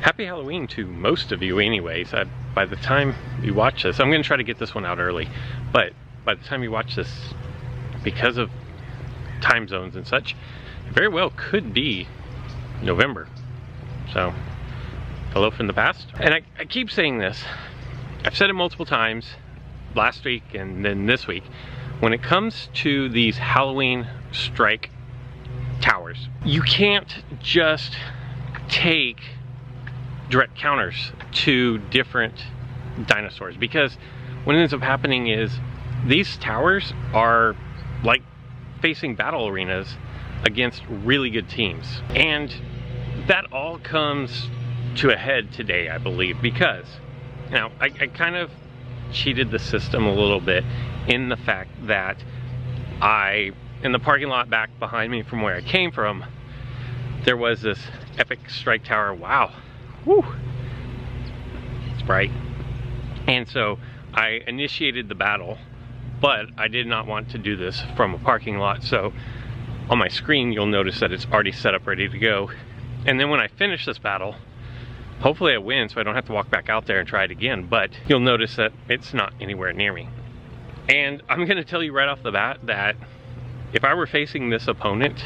Happy Halloween to most of you anyways. By the time you watch this, I'm going to try to get this one out early, but by the time you watch this, because of time zones and such, it very well could be November. So, hello from the past. And I keep saying this, I've said it multiple times last week and then this week, when it comes to these Halloween strike towers, you can't just take direct counters to different dinosaurs, because what ends up happening is these towers are like facing battle arenas against really good teams, and that all comes to a head today, I believe, because now I kind of cheated the system a little bit in the fact that in the parking lot back behind me from where I came from, there was this epic strike tower. Wow. Woo! It's bright. And so I initiated the battle, but I did not want to do this from a parking lot. So on my screen, you'll notice that it's already set up, ready to go. And then when I finish this battle, hopefully I win so I don't have to walk back out there and try it again, but you'll notice that it's not anywhere near me. And I'm gonna tell you right off the bat that if I were facing this opponent,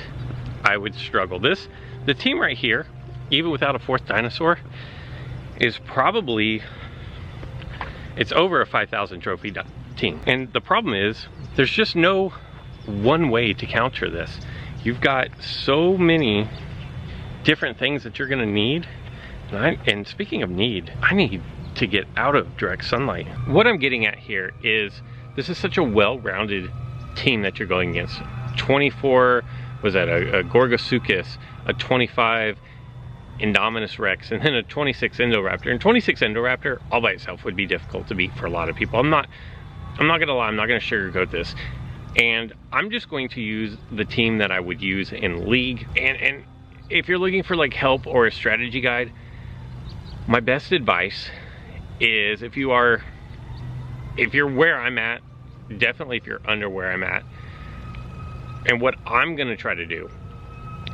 I would struggle. The team right here, even without a fourth dinosaur, is probably, it's over a 5,000 trophy team. And the problem is, there's just no one way to counter this. You've got so many different things that you're gonna need. And speaking of need, I need to get out of direct sunlight. What I'm getting at here is, this is such a well-rounded team that you're going against. 24, was that a Gorgosuchus, a 25 Indominus Rex, and then a 26 Indoraptor. And 26 Indoraptor all by itself would be difficult to beat for a lot of people. I'm not gonna lie, I'm not gonna sugarcoat this. And I'm just going to use the team that I would use in League. And if you're looking for like help or a strategy guide, my best advice is, if you're where I'm at, definitely if you're under where I'm at. And what I'm gonna try to do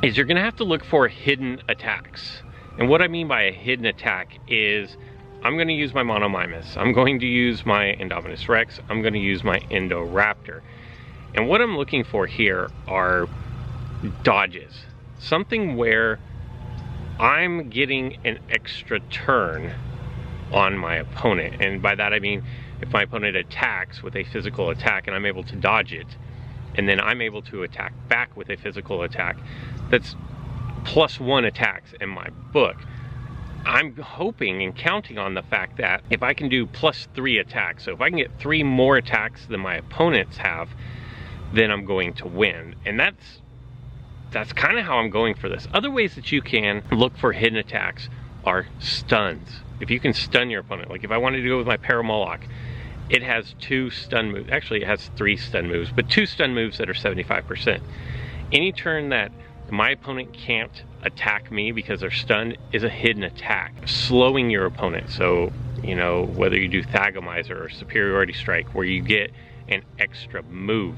is, you're gonna have to look for hidden attacks. And what I mean by a hidden attack is, I'm gonna use my Monomimus, I'm going to use my Indominus Rex, I'm gonna use my Indoraptor. And what I'm looking for here are dodges. Something where I'm getting an extra turn on my opponent. And by that I mean, if my opponent attacks with a physical attack and I'm able to dodge it, and then I'm able to attack back with a physical attack, that's +1 attacks in my book. I'm hoping and counting on the fact that if I can do +3 attacks, so if I can get 3 more attacks than my opponents have, then I'm going to win. And that's kind of how I'm going for this. Other ways that you can look for hidden attacks are stuns. If you can stun your opponent, like if I wanted to go with my Paramoloch, it has 2 stun moves. Actually, it has 3 stun moves, but 2 stun moves that are 75%. Any turn that my opponent can't attack me because they're stunned is a hidden attack, slowing your opponent. So, you know, whether you do Thagomizer or Superiority Strike, where you get an extra move,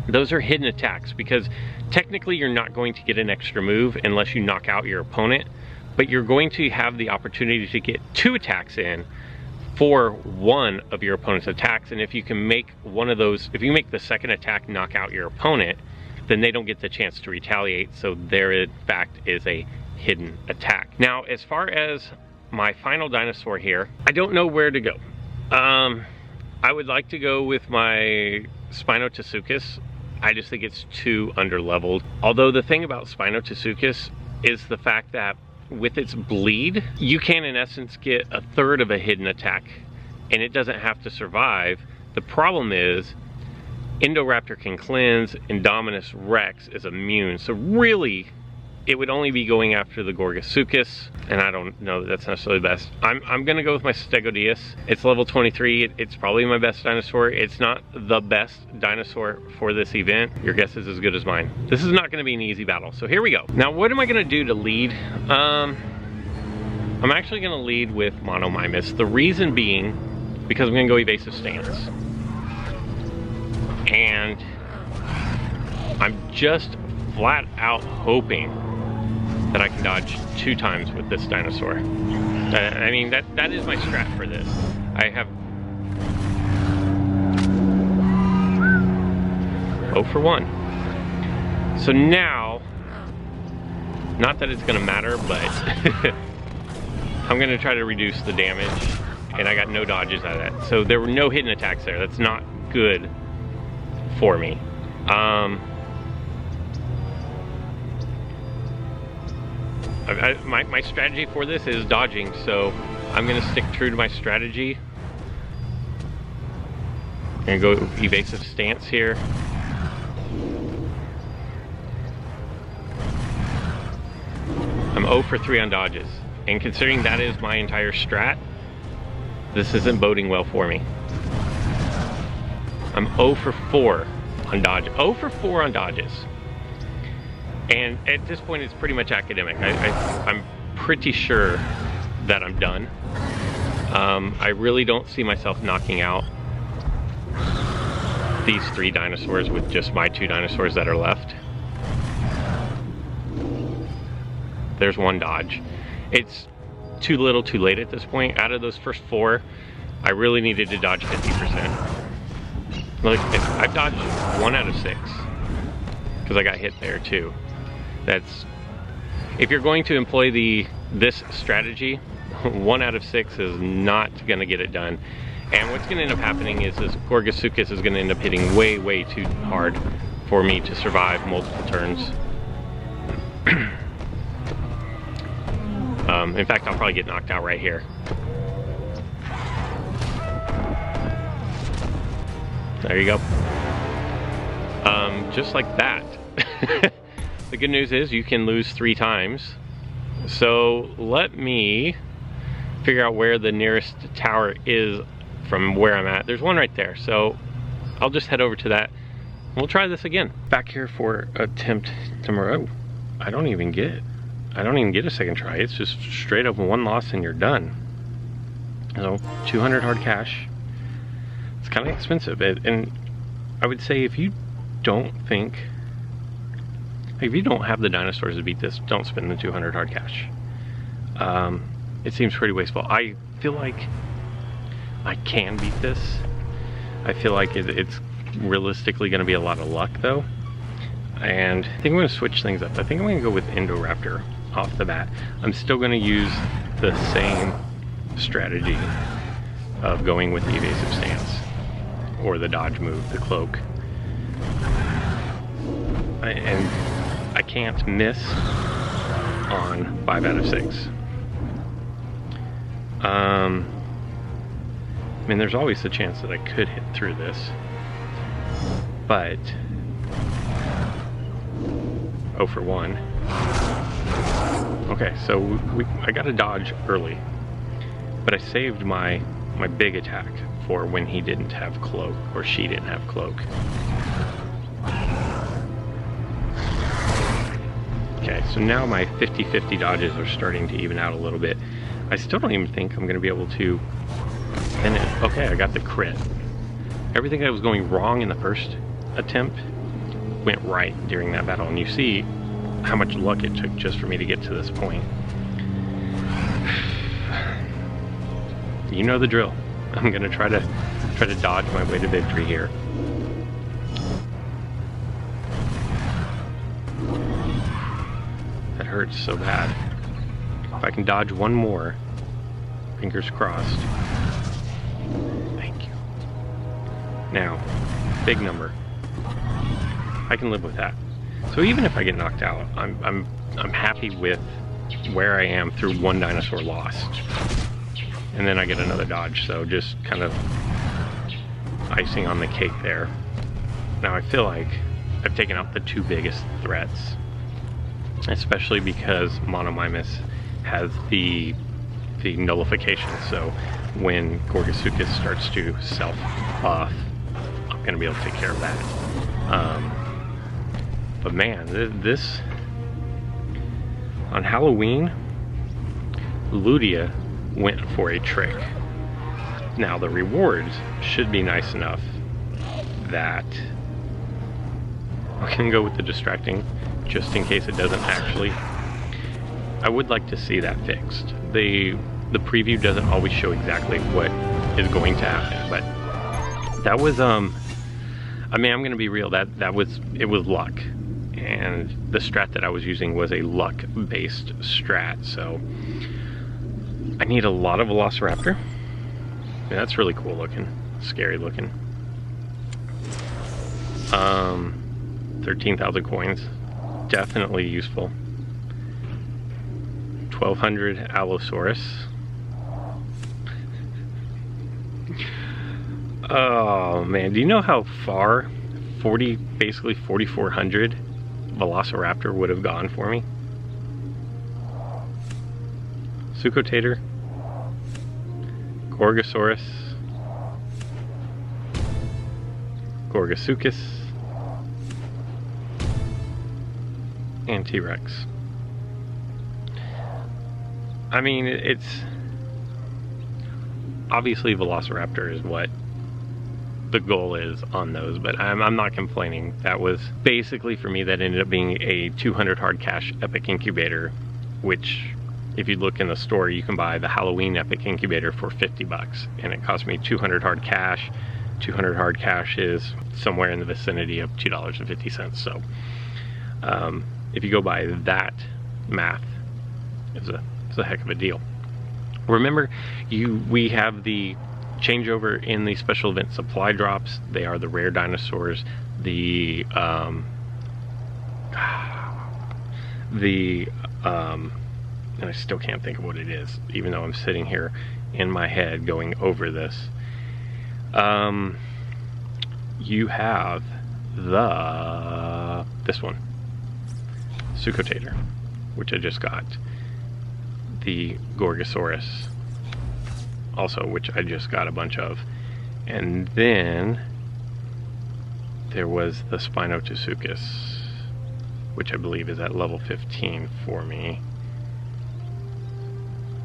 those are hidden attacks, because technically you're not going to get an extra move unless you knock out your opponent, but you're going to have the opportunity to get 2 attacks in for one of your opponent's attacks. And if you can make one of those, if you make the second attack knock out your opponent, then they don't get the chance to retaliate. So there in fact is a hidden attack. Now, as far as my final dinosaur here, I don't know where to go. I would like to go with my Spinotasuchus. I just think it's too underleveled. Although the thing about Spinotasuchus is the fact that with its bleed, you can in essence get 1/3 of a hidden attack, and it doesn't have to survive. The problem is Indoraptor can cleanse, Indominus Rex is immune, so really it would only be going after the Gorgosuchus, and I don't know that that's necessarily the best. I'm gonna go with my Stegodius. It's level 23, it's probably my best dinosaur. It's not the best dinosaur for this event. Your guess is as good as mine. This is not gonna be an easy battle, so here we go. Now, what am I gonna do to lead? I'm actually gonna lead with Monomimus. The reason being, because I'm gonna go evasive stance. And I'm just flat out hoping that I can dodge 2 times with this dinosaur. I mean, that is my strat for this. I have 0 for 1. So now, not that it's gonna matter, but I'm gonna try to reduce the damage, and I got no dodges out of that. So there were no hidden attacks there. That's not good for me. My strategy for this is dodging, so I'm gonna stick true to my strategy and go evasive stance here. I'm 0 for 3 on dodges, and considering that is my entire strat, this isn't boding well for me. I'm 0 for 4 on dodges. 0 for 4 on dodges. And at this point, it's pretty much academic. I'm pretty sure that I'm done. I really don't see myself knocking out these 3 dinosaurs with just my 2 dinosaurs that are left. There's 1 dodge. It's too little too late at this point. Out of those first 4, I really needed to dodge 50%. Look, I've dodged 1 out of 6 because I got hit there too. That's, if you're going to employ this strategy, 1 out of 6 is not going to get it done. And what's going to end up happening is this Gorgosuchus is going to end up hitting way, way too hard for me to survive multiple turns. In fact, I'll probably get knocked out right here. There you go. Just like that. The good news is you can lose 3 times. So let me figure out where the nearest tower is from where I'm at. There's one right there. So I'll just head over to that. We'll try this again. Back here for attempt number, oh, I don't even get a second try. It's just straight up 1 loss and you're done. So 200 hard cash. It's kind of expensive. And I would say if you don't have the dinosaurs to beat this, don't spend the 200 hard cash. It seems pretty wasteful. I feel like I can beat this. I feel like it's realistically going to be a lot of luck though. And I think I'm going to switch things up. I think I'm going to go with Indoraptor off the bat. I'm still going to use the same strategy of going with the evasive stance or the dodge move, the cloak. And I can't miss on 5 out of 6. I mean, there's always the chance that I could hit through this, but 0 for 1. Okay, so I got a dodge early, but I saved my big attack for when he didn't have cloak, or she didn't have cloak. Okay, so now my 50-50 dodges are starting to even out a little bit. I still don't even think I'm going to be able to pin it. Okay, I got the crit. Everything that was going wrong in the first attempt went right during that battle, and you see how much luck it took just for me to get to this point. You know the drill. I'm going to try to dodge my way to victory here. That hurts so bad. If I can dodge 1 more, fingers crossed. Thank you. Now, big number. I can live with that. So even if I get knocked out, I'm happy with where I am through 1 dinosaur lost. And then I get another dodge, so just kind of icing on the cake there. Now I feel like I've taken out the 2 biggest threats, especially because Monomimus has the nullification, so when Gorgosuchus starts to self-buff, I'm going to be able to take care of that. But man, this on Halloween, Ludia went for a trick. Now the rewards should be nice enough that I can go with the distracting just in case it doesn't actually I would like to see that fixed. The preview doesn't always show exactly what is going to happen, but that was I mean, I'm gonna be real, it was luck. And the strat that I was using was a luck based strat, so I need a lot of Velociraptor. And that's really cool looking, scary looking. 13,000 coins, definitely useful. 1,200 Allosaurus. Oh man, do you know how far basically 4,400 Velociraptor would have gone for me? Suchotator, Gorgosaurus, Gorgosuchus, and T-Rex. I mean, it's obviously Velociraptor is what the goal is on those, but I'm not complaining. That was basically, for me, that ended up being a 200 hard cash epic incubator, which if you look in the store, you can buy the Halloween epic incubator for 50 bucks, and it cost me 200 hard cash. 200 hard cash is somewhere in the vicinity of $2.50. So if you go by that math, it's a heck of a deal. Remember, we have the changeover in the special event supply drops. They are the rare dinosaurs, and I still can't think of what it is, even though I'm sitting here in my head going over this. You have this one, Suchotator, which I just got. The Gorgosaurus, also, which I just got a bunch of. And then there was the Spinosuchus, which I believe is at level 15 for me.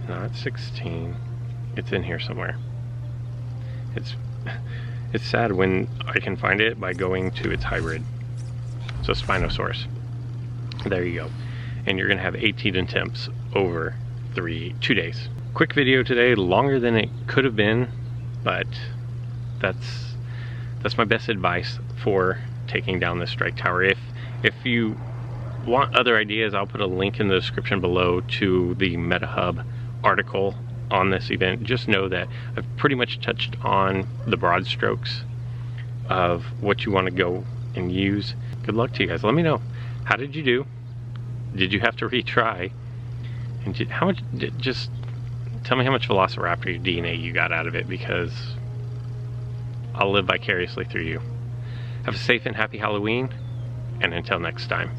No, it's 16. It's in here somewhere. It's sad when I can find it by going to its hybrid. So Spinosaurus. There you go. And you're gonna have 18 attempts over 2 days. Quick video today, longer than it could have been, but that's my best advice for taking down this strike tower. If you want other ideas, I'll put a link in the description below to the MetaHub article on this event. Just know that I've pretty much touched on the broad strokes of what you want to go and use. Good luck to you guys. Let me know, how did you do? Did you have to retry? And just tell me how much Velociraptor DNA you got out of it, because I'll live vicariously through you. Have a safe and happy Halloween, and until next time.